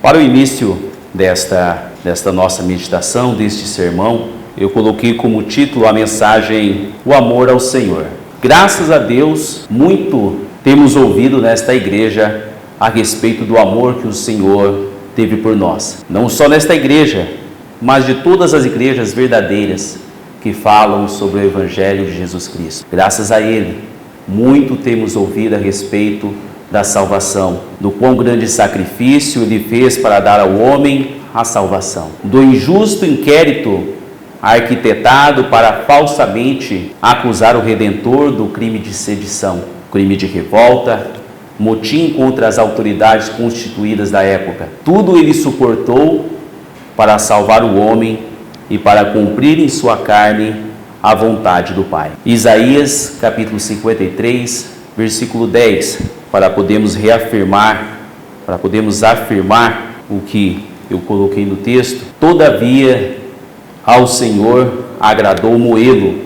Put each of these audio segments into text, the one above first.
Para o início desta nossa meditação, deste sermão, eu coloquei como título a mensagem O Amor ao Senhor. Graças a Deus, muito temos ouvido nesta igreja a respeito do amor que o Senhor teve por nós. Não só nesta igreja, mas de todas as igrejas verdadeiras que falam sobre o Evangelho de Jesus Cristo. Graças a Ele, muito temos ouvido a respeito da salvação, do quão grande sacrifício Ele fez para dar ao homem a salvação, do injusto inquérito arquitetado para falsamente acusar o Redentor do crime de sedição, crime de revolta, motim contra as autoridades constituídas da época. Tudo Ele suportou para salvar o homem e para cumprir em sua carne a vontade do Pai. Isaías capítulo 53, versículo 10, para podermos afirmar o que eu coloquei no texto. Todavia, ao Senhor agradou moê-lo,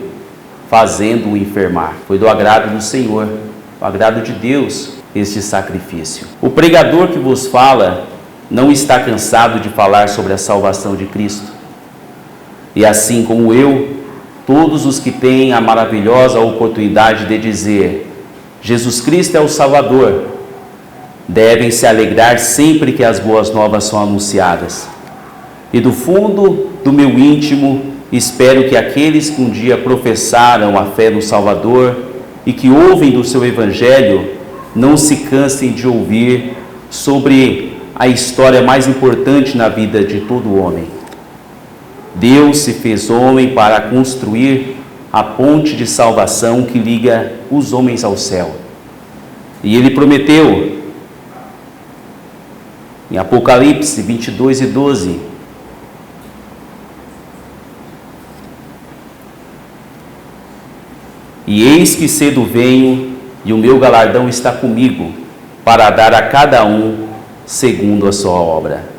fazendo-o enfermar. Foi do agrado do Senhor, do agrado de Deus, este sacrifício. O pregador que vos fala não está cansado de falar sobre a salvação de Cristo. E assim como eu, todos os que têm a maravilhosa oportunidade de dizer Jesus Cristo é o Salvador, devem se alegrar sempre que as boas novas são anunciadas. E do fundo do meu íntimo, espero que aqueles que um dia professaram a fé no Salvador e que ouvem do seu Evangelho, não se cansem de ouvir sobre a história mais importante na vida de todo homem. Deus se fez homem para construir a ponte de salvação que liga os homens ao céu. E Ele prometeu, em Apocalipse 22 e 12, e eis que cedo venho, e o meu galardão está comigo, para dar a cada um segundo a sua obra.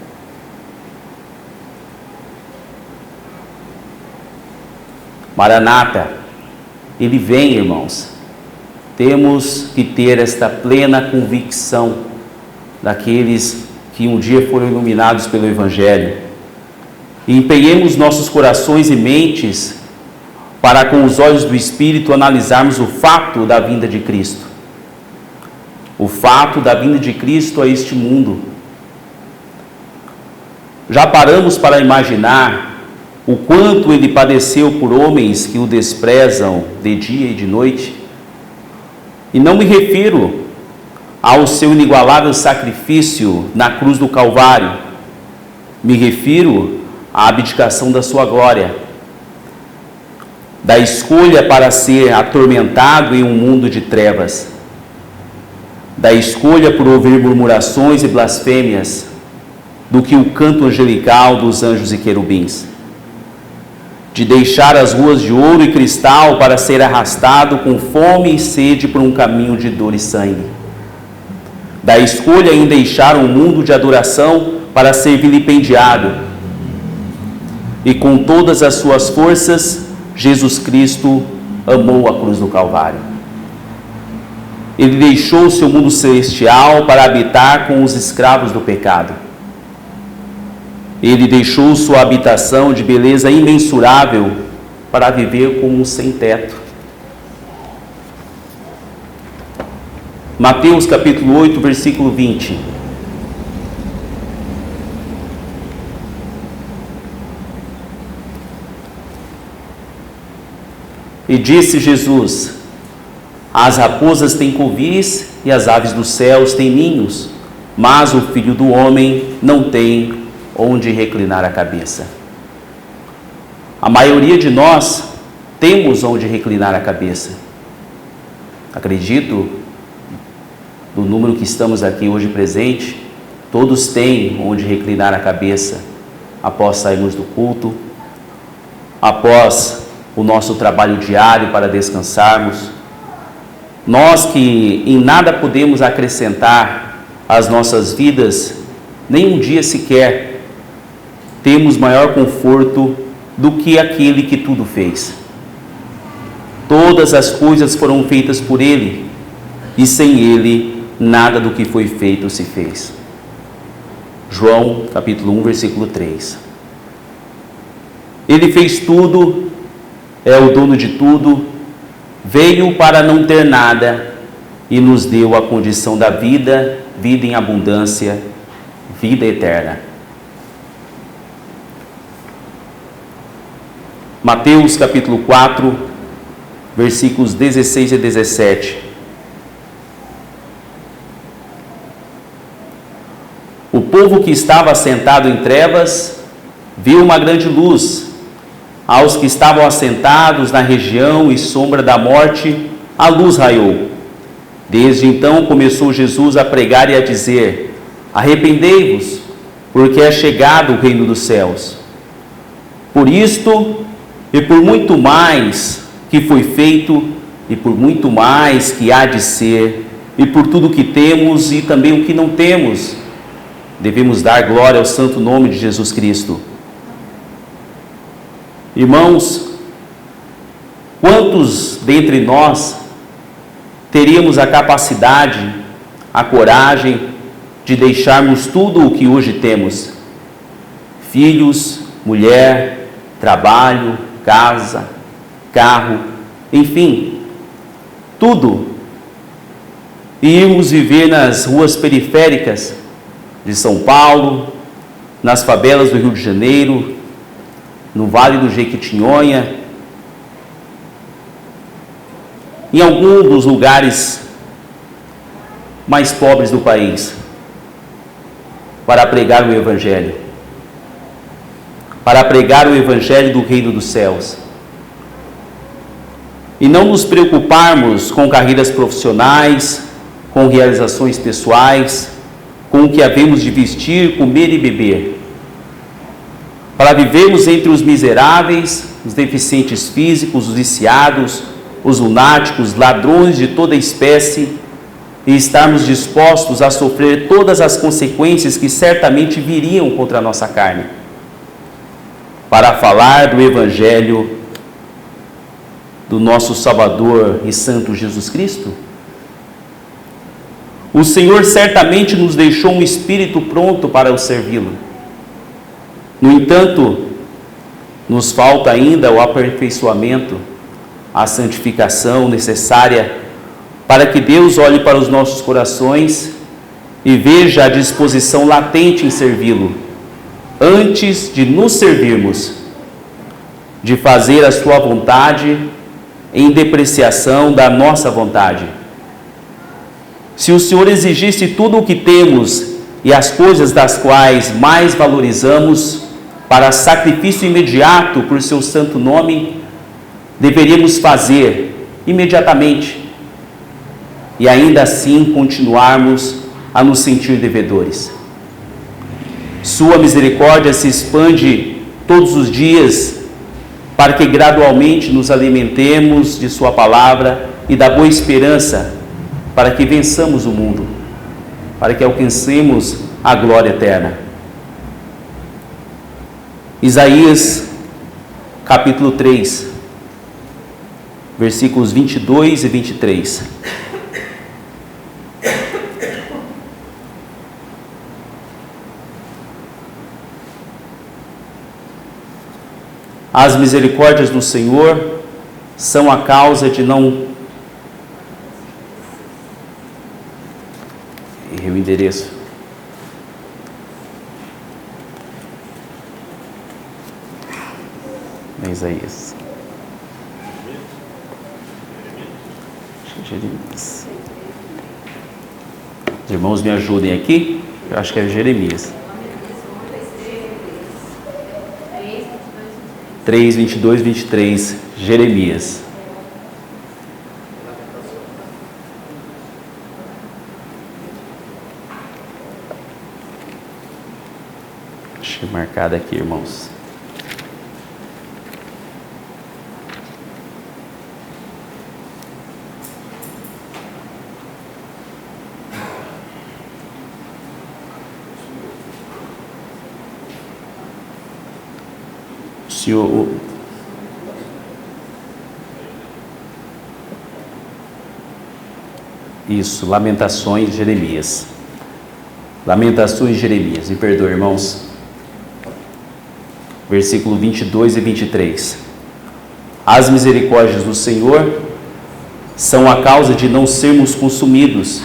Maranata, Ele vem, irmãos. Temos que ter esta plena convicção daqueles que um dia foram iluminados pelo Evangelho. E empenhemos nossos corações e mentes para, com os olhos do Espírito, analisarmos o fato da vinda de Cristo. O fato da vinda de Cristo a este mundo. Já paramos para imaginar o quanto Ele padeceu por homens que o desprezam de dia e de noite? E não me refiro ao seu inigualável sacrifício na cruz do Calvário. Me refiro à abdicação da sua glória, da escolha para ser atormentado em um mundo de trevas, da escolha por ouvir murmurações e blasfêmias, do que o canto angelical dos anjos e querubins, de deixar as ruas de ouro e cristal para ser arrastado com fome e sede por um caminho de dor e sangue, da escolha em deixar um mundo de adoração para ser vilipendiado, e com todas as suas forças, Jesus Cristo amou a cruz do Calvário. Ele deixou o seu mundo celestial para habitar com os escravos do pecado. Ele deixou sua habitação de beleza imensurável para viver como um sem-teto. Mateus capítulo 8, versículo 20. E disse Jesus: as raposas têm covis e as aves dos céus têm ninhos, mas o Filho do Homem não tem onde reclinar a cabeça. A maioria de nós temos onde reclinar a cabeça. Acredito, do número que estamos aqui hoje presente, todos têm onde reclinar a cabeça após sairmos do culto, após o nosso trabalho diário para descansarmos. Nós que em nada podemos acrescentar às nossas vidas, nem um dia sequer, temos maior conforto do que aquele que tudo fez. Todas as coisas foram feitas por Ele, e sem Ele, nada do que foi feito se fez. João, capítulo 1, versículo 3. Ele fez tudo, é o dono de tudo, veio para não ter nada e nos deu a condição da vida, vida em abundância, vida eterna. Mateus capítulo 4, versículos 16 e 17. O povo que estava assentado em trevas viu uma grande luz. Aos que estavam assentados na região e sombra da morte, a luz raiou. Desde então começou Jesus a pregar e a dizer: arrependei-vos, porque é chegado o reino dos céus. Por isto e por muito mais que foi feito, e por muito mais que há de ser, e por tudo que temos e também o que não temos, devemos dar glória ao santo nome de Jesus Cristo. Irmãos, quantos dentre nós teríamos a capacidade, a coragem de deixarmos tudo o que hoje temos? Filhos, mulher, trabalho, casa, carro, enfim, tudo, e irmos viver nas ruas periféricas de São Paulo, nas favelas do Rio de Janeiro, no Vale do Jequitinhonha, em algum dos lugares mais pobres do país, para pregar o Evangelho, para pregar o Evangelho do Reino dos Céus. E não nos preocuparmos com carreiras profissionais, com realizações pessoais, com o que havemos de vestir, comer e beber, para vivermos entre os miseráveis, os deficientes físicos, os viciados, os lunáticos, ladrões de toda espécie, e estarmos dispostos a sofrer todas as consequências que certamente viriam contra a nossa carne, para falar do Evangelho do nosso Salvador e Santo Jesus Cristo? O Senhor certamente nos deixou um espírito pronto para o servi-lo. No entanto, nos falta ainda o aperfeiçoamento, a santificação necessária para que Deus olhe para os nossos corações e veja a disposição latente em servi-lo, antes de nos servirmos, de fazer a sua vontade em depreciação da nossa vontade. Se o Senhor exigisse tudo o que temos e as coisas das quais mais valorizamos para sacrifício imediato por seu santo nome, deveríamos fazer imediatamente e ainda assim continuarmos a nos sentir devedores. Sua misericórdia se expande todos os dias para que gradualmente nos alimentemos de sua palavra e da boa esperança, para que vençamos o mundo, para que alcancemos a glória eterna. Isaías, capítulo 3, versículos 22 e 23. As misericórdias do Senhor são a causa de não... Errei o endereço. Isaías. Jeremias. Os irmãos me ajudem aqui. Eu acho que é Jeremias. 3, 22, 23. Jeremias. Deixa eu marcar aqui, irmãos. Senhor, isso, Lamentações, Jeremias. Lamentações de Jeremias. Me perdoe, irmãos. Versículo 22 e 23. As misericórdias do Senhor são a causa de não sermos consumidos,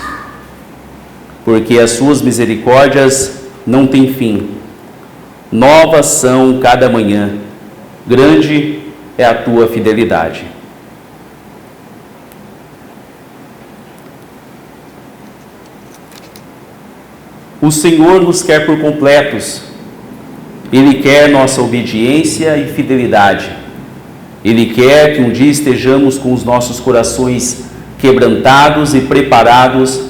porque as suas misericórdias não têm fim. Novas são cada manhã, grande é a tua fidelidade. O Senhor nos quer por completos. Ele quer nossa obediência e fidelidade. Ele quer que um dia estejamos com os nossos corações quebrantados e preparados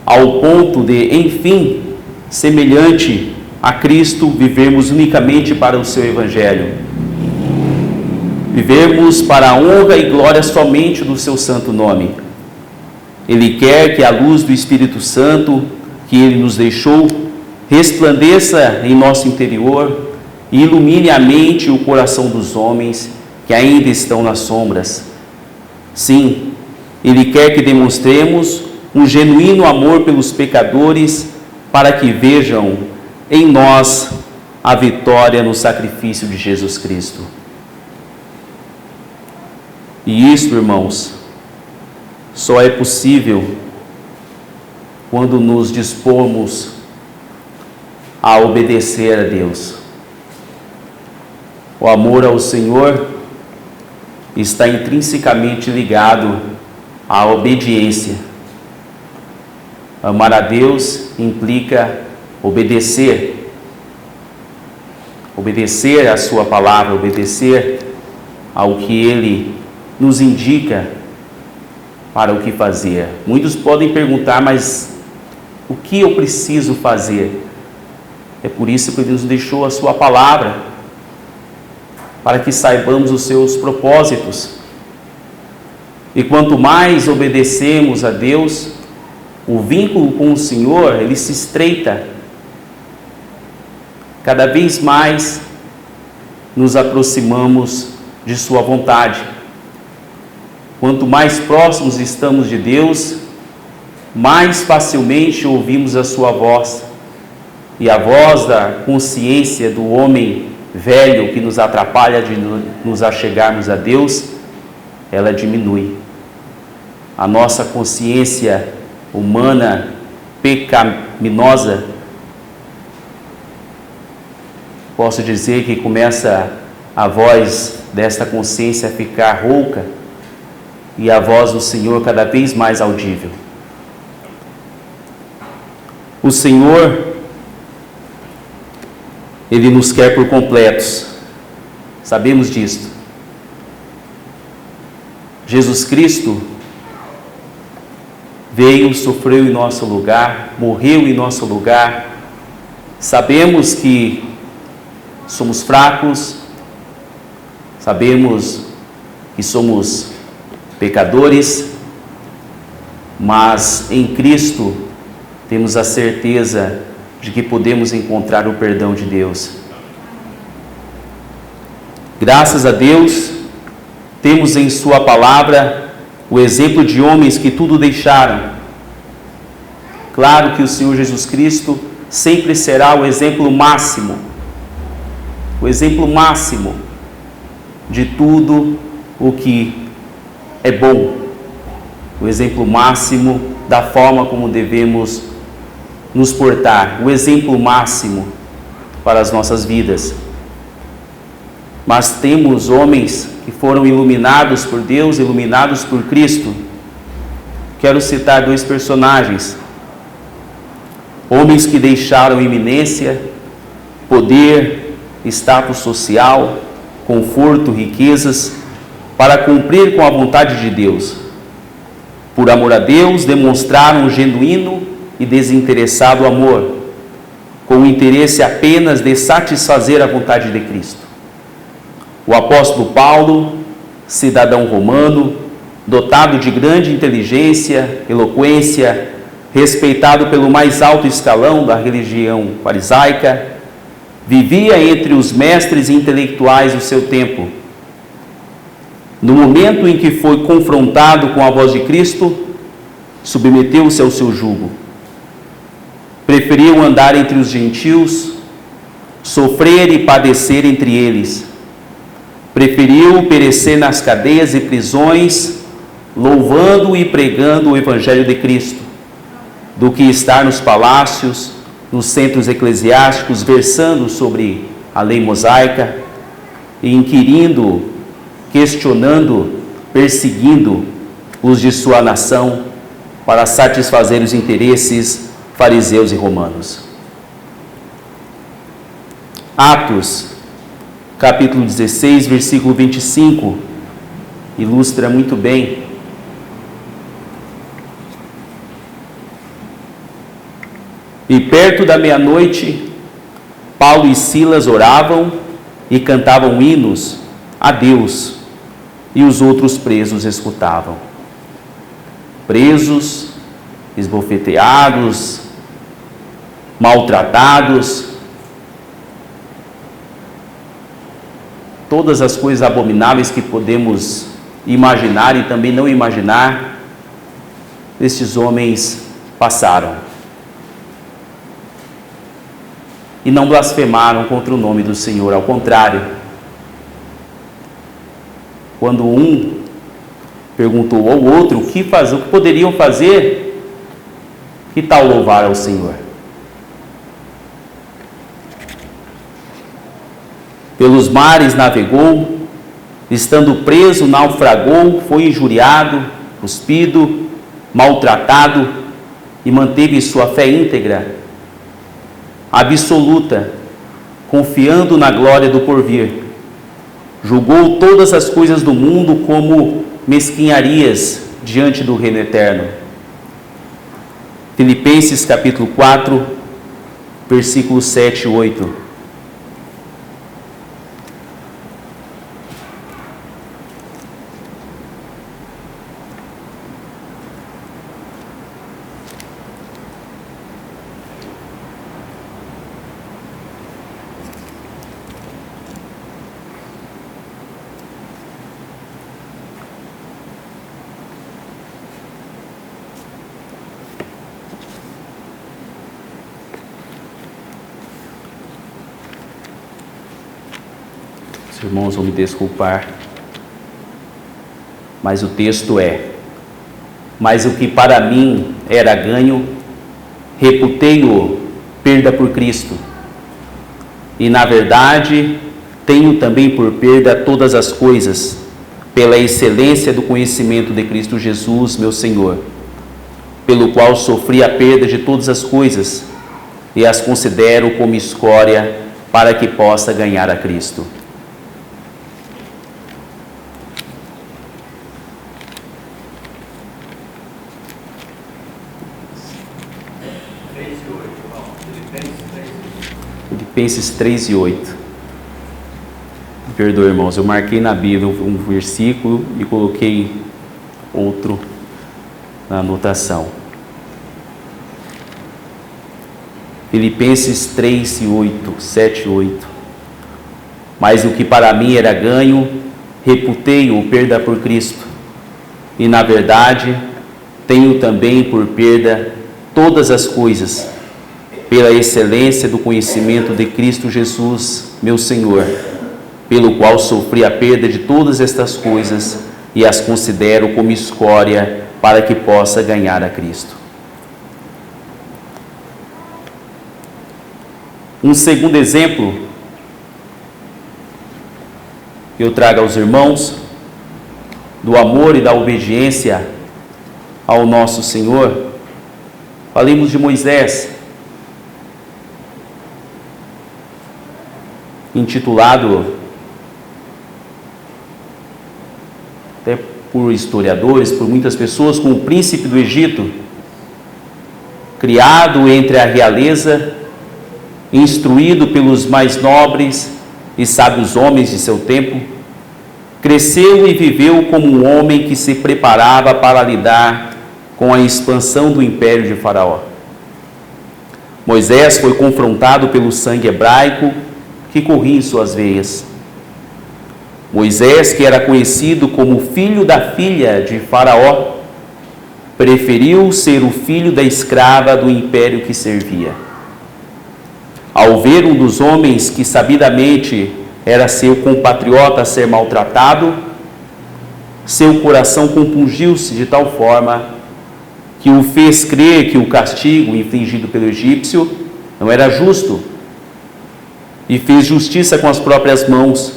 ao ponto de, enfim, semelhante a Cristo, vivermos unicamente para o seu Evangelho. Vivermos para a honra e glória somente do seu santo nome. Ele quer que a luz do Espírito Santo que Ele nos deixou resplandeça em nosso interior e ilumine a mente e o coração dos homens que ainda estão nas sombras. Sim, Ele quer que demonstremos um genuíno amor pelos pecadores para que vejam em nós a vitória no sacrifício de Jesus Cristo. E isso, irmãos, só é possível quando nos dispomos a obedecer a Deus. O amor ao Senhor está intrinsecamente ligado à obediência. Amar a Deus implica obedecer. Obedecer à sua palavra, obedecer ao que Ele nos indica para o que fazer. Muitos podem perguntar, mas o que eu preciso fazer? É por isso que Ele nos deixou a sua palavra, para que saibamos os seus propósitos. E quanto mais obedecemos a Deus, o vínculo com o Senhor, ele se estreita. Cada vez mais nos aproximamos de sua vontade. Quanto mais próximos estamos de Deus, mais facilmente ouvimos a sua voz. E a voz da consciência do homem velho que nos atrapalha de nos achegarmos a Deus, ela diminui. A nossa consciência humana pecaminosa, posso dizer que começa a voz desta consciência a ficar rouca e a voz do Senhor cada vez mais audível. O Senhor, Ele nos quer por completos, sabemos disto. Jesus Cristo veio, sofreu em nosso lugar, morreu em nosso lugar. Sabemos que somos fracos, sabemos que somos pecadores, mas em Cristo temos a certeza de que podemos encontrar o perdão de Deus. Graças a Deus, temos em sua palavra o exemplo de homens que tudo deixaram. Claro que o Senhor Jesus Cristo sempre será o exemplo máximo de tudo o que é bom, o exemplo máximo da forma como devemos nos portar, o exemplo máximo para as nossas vidas. Mas temos homens que foram iluminados por Deus, iluminados por Cristo. Quero citar dois personagens. Homens que deixaram eminência, poder, status social, conforto, riquezas, para cumprir com a vontade de Deus. Por amor a Deus, demonstraram um genuíno e desinteressado amor, com o interesse apenas de satisfazer a vontade de Cristo. O apóstolo Paulo, cidadão romano, dotado de grande inteligência, eloquência, respeitado pelo mais alto escalão da religião farisaica, vivia entre os mestres intelectuais do seu tempo. No momento em que foi confrontado com a voz de Cristo, submeteu-se ao seu jugo. Preferiu andar entre os gentios, sofrer e padecer entre eles. Preferiu perecer nas cadeias e prisões, louvando e pregando o Evangelho de Cristo, do que estar nos palácios, nos centros eclesiásticos, versando sobre a lei mosaica e inquirindo, questionando, perseguindo os de sua nação para satisfazer os interesses fariseus e romanos. Atos, capítulo 16, versículo 25, ilustra muito bem. E perto da meia-noite, Paulo e Silas oravam e cantavam hinos a Deus, e os outros presos escutavam. Presos, esbofeteados, maltratados, todas as coisas abomináveis que podemos imaginar e também não imaginar, estes homens passaram. E não blasfemaram contra o nome do Senhor, ao contrário. Quando um perguntou ao outro o que poderiam fazer, que tal louvar ao Senhor? Pelos mares navegou, estando preso, naufragou, foi injuriado, cuspido, maltratado e manteve sua fé íntegra, absoluta, confiando na glória do porvir. Julgou todas as coisas do mundo como mesquinharias diante do reino eterno. Filipenses capítulo 4, versículos 7 e 8. Os irmãos vão me desculpar, mas o texto é: mas o que para mim era ganho, reputei-o perda por Cristo, e na verdade tenho também por perda todas as coisas, pela excelência do conhecimento de Cristo Jesus, meu Senhor, pelo qual sofri a perda de todas as coisas, e as considero como escória, para que possa ganhar a Cristo. Filipenses 3 e 8. Perdoe, irmãos, eu marquei na Bíblia um versículo e coloquei outro na anotação. Filipenses 3 e 8, 7 e 8. Mas o que para mim era ganho, reputei-o perda por Cristo, e na verdade tenho também por perda todas as coisas, pela excelência do conhecimento de Cristo Jesus, meu Senhor, pelo qual sofri a perda de todas estas coisas e as considero como escória, para que possa ganhar a Cristo. Um segundo exemplo que eu trago aos irmãos do amor e da obediência ao nosso Senhor. Falemos de Moisés, intitulado até por historiadores, por muitas pessoas, como o príncipe do Egito, criado entre a realeza, instruído pelos mais nobres e sábios homens de seu tempo, cresceu e viveu como um homem que se preparava para lidar com a expansão do império de Faraó. Moisés foi confrontado pelo sangue hebraico que corria em suas veias. Moisés, que era conhecido como filho da filha de Faraó, preferiu ser o filho da escrava do império que servia. Ao ver um dos homens que sabidamente era seu compatriota ser maltratado, seu coração compungiu-se de tal forma que o fez crer que o castigo infligido pelo egípcio não era justo, e fez justiça com as próprias mãos,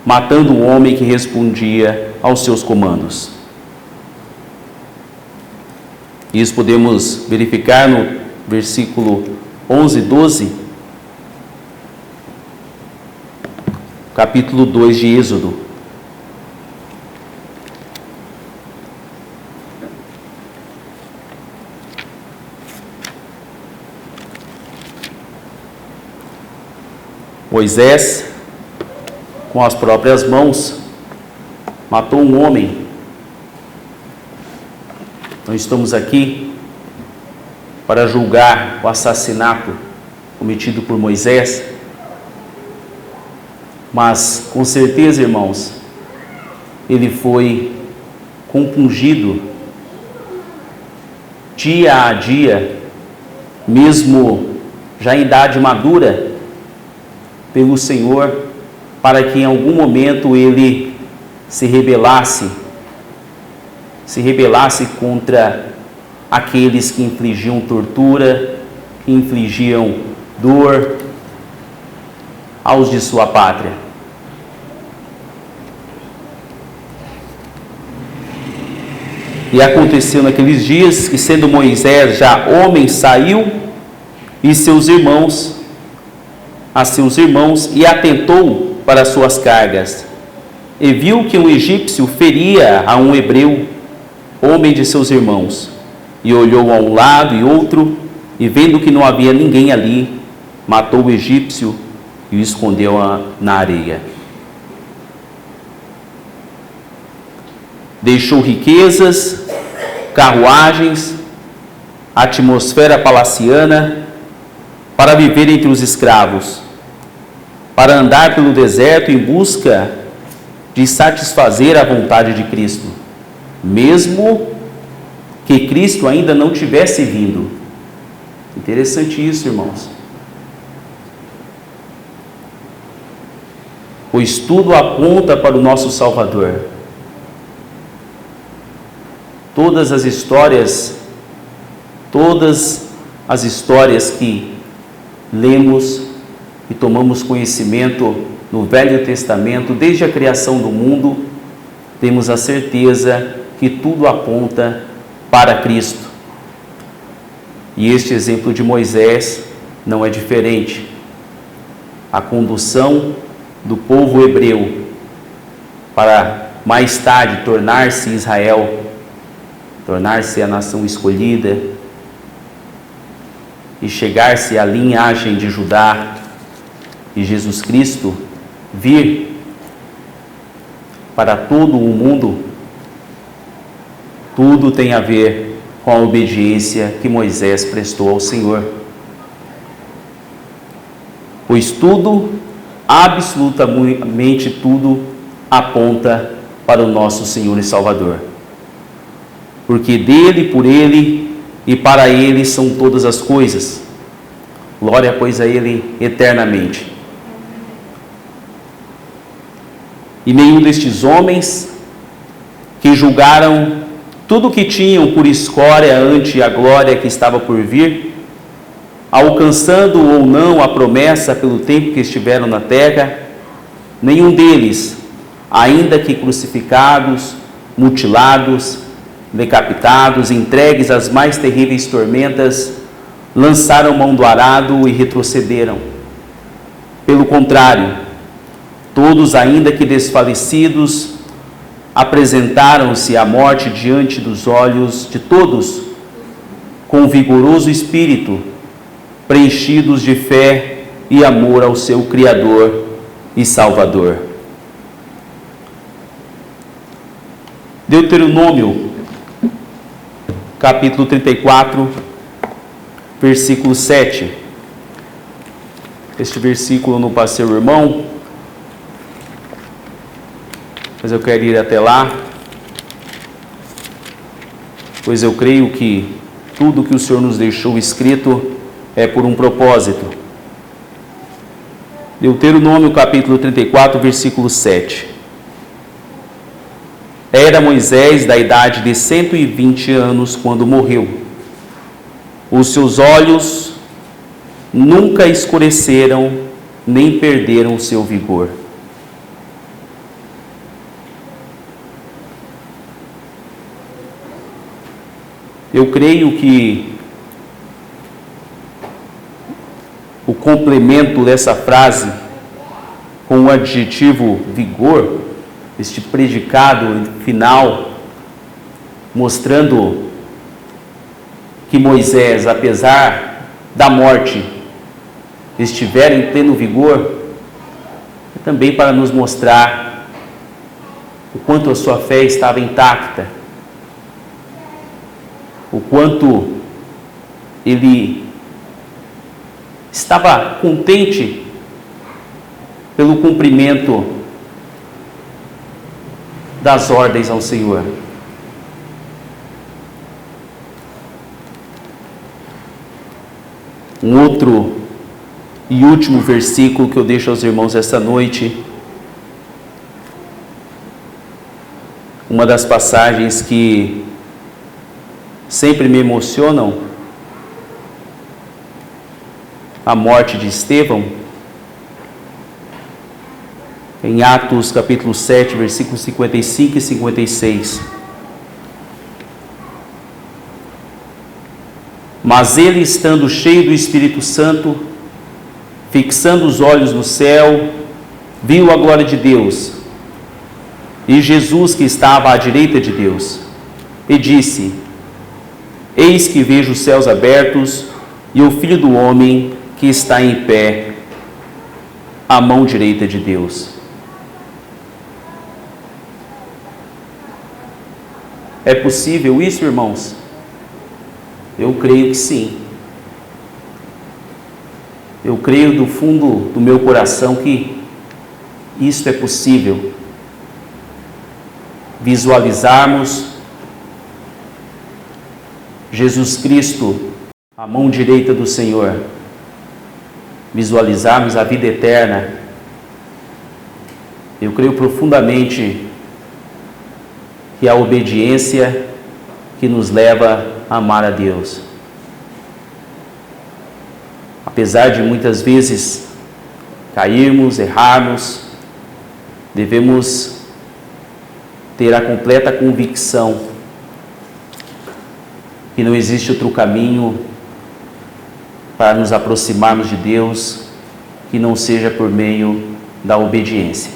matando o homem que respondia aos seus comandos. Isso podemos verificar no versículo 11 e 12, capítulo 2 de Êxodo. Moisés, com as próprias mãos, matou um homem. Não estamos aqui para julgar o assassinato cometido por Moisés, mas com certeza, irmãos, ele foi compungido dia a dia, mesmo já em idade madura, pelo Senhor, para que em algum momento ele se rebelasse contra aqueles que infligiam tortura, que infligiam dor aos de sua pátria. E aconteceu naqueles dias que, sendo Moisés já homem, saiu a seus irmãos, e atentou para as suas cargas, e viu que um egípcio feria a um hebreu, homem de seus irmãos, e olhou a um lado e outro, e vendo que não havia ninguém ali, matou o egípcio e o escondeu na areia. Deixou riquezas, carruagens, atmosfera palaciana, para viver entre os escravos, para andar pelo deserto em busca de satisfazer a vontade de Cristo, mesmo que Cristo ainda não tivesse vindo. Interessante isso, irmãos. Pois tudo aponta para o nosso Salvador. Todas as histórias que lemos e tomamos conhecimento no Velho Testamento, desde a criação do mundo, temos a certeza que tudo aponta para Cristo. E este exemplo de Moisés não é diferente. A condução do povo hebreu para mais tarde tornar-se Israel, tornar-se a nação escolhida e chegar-se à linhagem de Judá, e Jesus Cristo vir para todo o mundo, tudo tem a ver com a obediência que Moisés prestou ao Senhor. Pois tudo, absolutamente tudo, aponta para o nosso Senhor e Salvador. Porque dele, por ele e para ele são todas as coisas. Glória, pois, a ele eternamente. E nenhum destes homens que julgaram tudo o que tinham por escória ante a glória que estava por vir, alcançando ou não a promessa pelo tempo que estiveram na terra, nenhum deles, ainda que crucificados, mutilados, decapitados, entregues às mais terríveis tormentas, lançaram mão do arado e retrocederam. Pelo contrário, todos, ainda que desfalecidos, apresentaram-se à morte diante dos olhos de todos, com vigoroso espírito, preenchidos de fé e amor ao seu Criador e Salvador. Deuteronômio, capítulo 34, versículo 7. Este versículo não passei o irmão, mas eu quero ir até lá. pois eu creio que tudo que o Senhor nos deixou escrito é por um propósito. Deuteronômio capítulo 34, versículo 7. Era Moisés da idade de 120 anos quando morreu. Os seus olhos nunca escureceram, nem perderam o seu vigor. Eu creio que o complemento dessa frase com o adjetivo vigor, este predicado final, mostrando que Moisés, apesar da morte, estiver em pleno vigor, é também para nos mostrar o quanto a sua fé estava intacta, o quanto ele estava contente pelo cumprimento das ordens ao Senhor. Um outro e último versículo que eu deixo aos irmãos esta noite, uma das passagens que sempre me emocionam, a morte de Estevão, em Atos capítulo 7, versículos 55 e 56. Mas ele, estando cheio do Espírito Santo, fixando os olhos no céu, viu a glória de Deus e Jesus que estava à direita de Deus, e disse: Eis que vejo os céus abertos e o Filho do Homem que está em pé à mão direita de Deus. É possível isso, irmãos? Eu creio que sim. Eu creio do fundo do meu coração que isso é possível. Visualizarmos Jesus Cristo à mão direita do Senhor. Visualizarmos a vida eterna. Eu creio profundamente que a obediência que nos leva a amar a Deus. Apesar de muitas vezes cairmos, errarmos, devemos ter a completa convicção que não existe outro caminho para nos aproximarmos de Deus que não seja por meio da obediência.